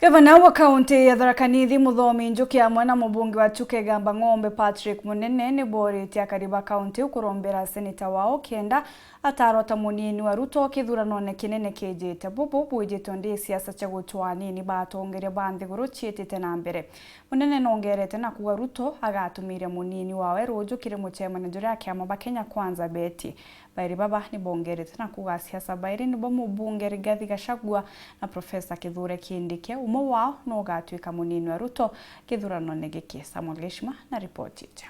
Gavana wa kaunti ya Tharaka Nithi Muthomi Njuki hamwe na mubunge wa Turombere Patrick Munene ni borĩtie AKARI kaunti kurombera seneta wao kenda atarota munini wa Ruto kithurano kinene kijite bubu bwijitwo ndi siasa cha gutwanini batongeria banthiguru chietete na mbere. Munene nongerete na kuga Ruto agatumire munini wawe rujukire muchemana njuri ya kiama Kenya Kwanza beti. Bairi baba ni bongerete na kuga siasa bairi ni bo mubunge Rigathi Gachagua na Profesa Kindiki umo wao no gatwika munini wa Ruto kithurano giki. Samuel Geshima na ripoti ije.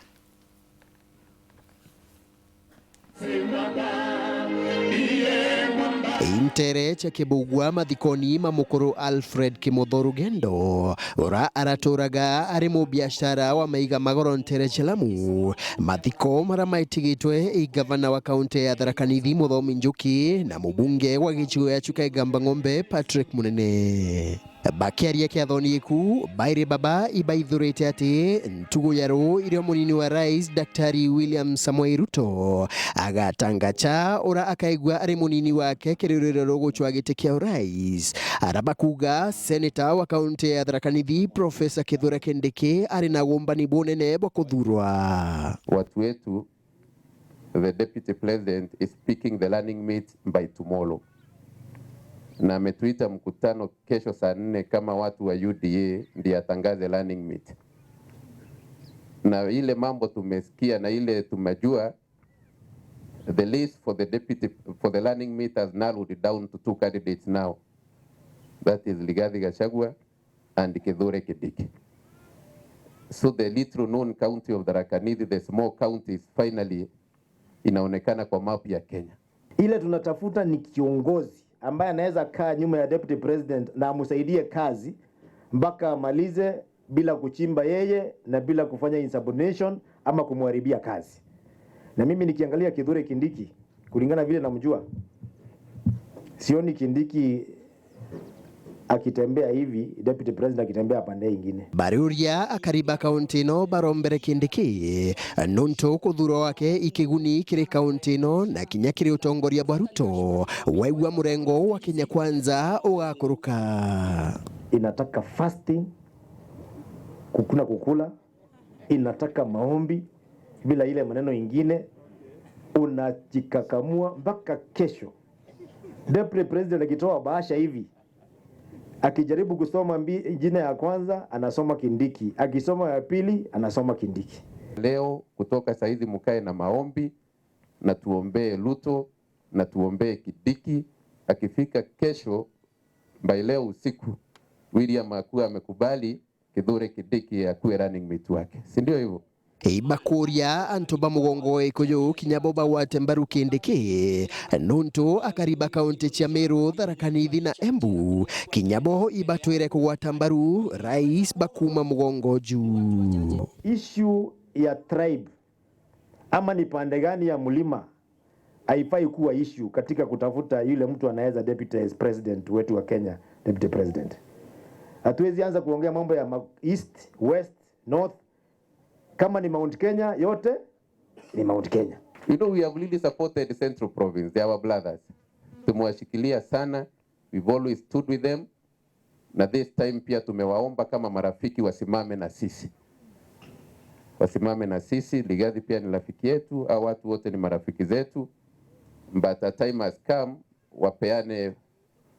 Intere cha kibugwa mathikoni mamukuru Alfred Kimotho-Rugendo ora araturaga ari mu biashara wa maiga magoro ntere chelamu mathiko mara maitigitwe gavana wa kaunti ya Tharaka Nithi Muthomi Njuki na mubunge wa gicigo ya KWIYIKA Patrick Munene. Bakiaria kiathoni ku baire baba ibaithurite ati ntugu yaro irio munini wa rais Daktari William Samoei Ruto agatangacha ora akaigwa ari munini wake kiririro rogochwa gite kia rais arabakuga seneta wa kaunti ya Tharaka Nithi Profesa Kindiki ari na gombani bonene bwa kuthurwa. Watu wetu, the deputy president is picking the running mate by tomorrow. Na ametuita mkutano kesho saa 4 kama watu wa UDA ndiye atangaze running mate. Na ile mambo tumesikia na ile tumejua, the list for the running mate has narrowed down to 2 candidates now. That is Rigathi Gachagua and Kindiki. So the little known county of Tharaka Nithi, the small county, is finally inaonekana kwa map ya Kenya. Ile tunatafuta ni kiongozi ambaye anaweza kaa nyuma ya deputy president na amsaidie kazi mpaka amalize bila kuchimba yeye na bila kufanya insubordination ama kumharibia kazi. Na mimi nikiangalia Kindiki kulingana vile namjua, sioni Kindiki akitembea hivi deputy president akitembea pande nyingine. Baruria AKARI kaunti no barombere Kindiki nuntu kuthuro wake ikiguni kiri kaunti no na kinya kiri utongoria bwa Ruto waigwa murengo wa Kenya Kwanza ugakuruka. Inataka fasting, kukula, inataka maombi, bila ile maneno ingine unajikakamua mpaka kesho. Deputy president akitoa bahasha hivi, akijaribu kusoma jina ya kwanza anasoma Kindiki, akisoma ya pili anasoma Kindiki. Leo kutoka saizi mkae na maombi na tuombee Ruto na tuombee Kindiki. Akifika kesho by leo usiku William akuwa amekubali Kindiki akuwe running mate wake, si ndio hivyo? KUURIA antoba mugongo ikoyo kinyaboba wa tembaru Kindiki nuntu AKARI kaunti cha Meru, Tharaka Nithi na Embu kinyabo ibatwire kwa tambaru rais bakuma mugongo juu. Issue ya tribe ama ni pande gani ya mlima haifai kuwa issue katika kutafuta yule mtu anaweza deputy president wetu wa Kenya, deputy president. Hatuwezi anza kuongea mambo ya east, west, north. Kama ni Mount Kenya, yote ni Mount Kenya. You know, we have really supported the Central Province. They are our brothers. Tumewashikilia sana. We've always stood with them. Na this time pia tumewaomba kama marafiki wasimame na sisi. Wasimame na sisi. Rigathi pia ni rafiki yetu. Hao watu wote ni marafiki zetu. But a time has come, wapeane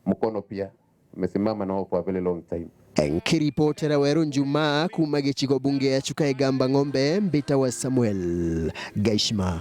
mkono pia. Tumesimama nao for a very long time. Nkiripotera Weru Njuma kuma gicigo bunge ya KWIYIKA Mbita wa Samuel Geshima.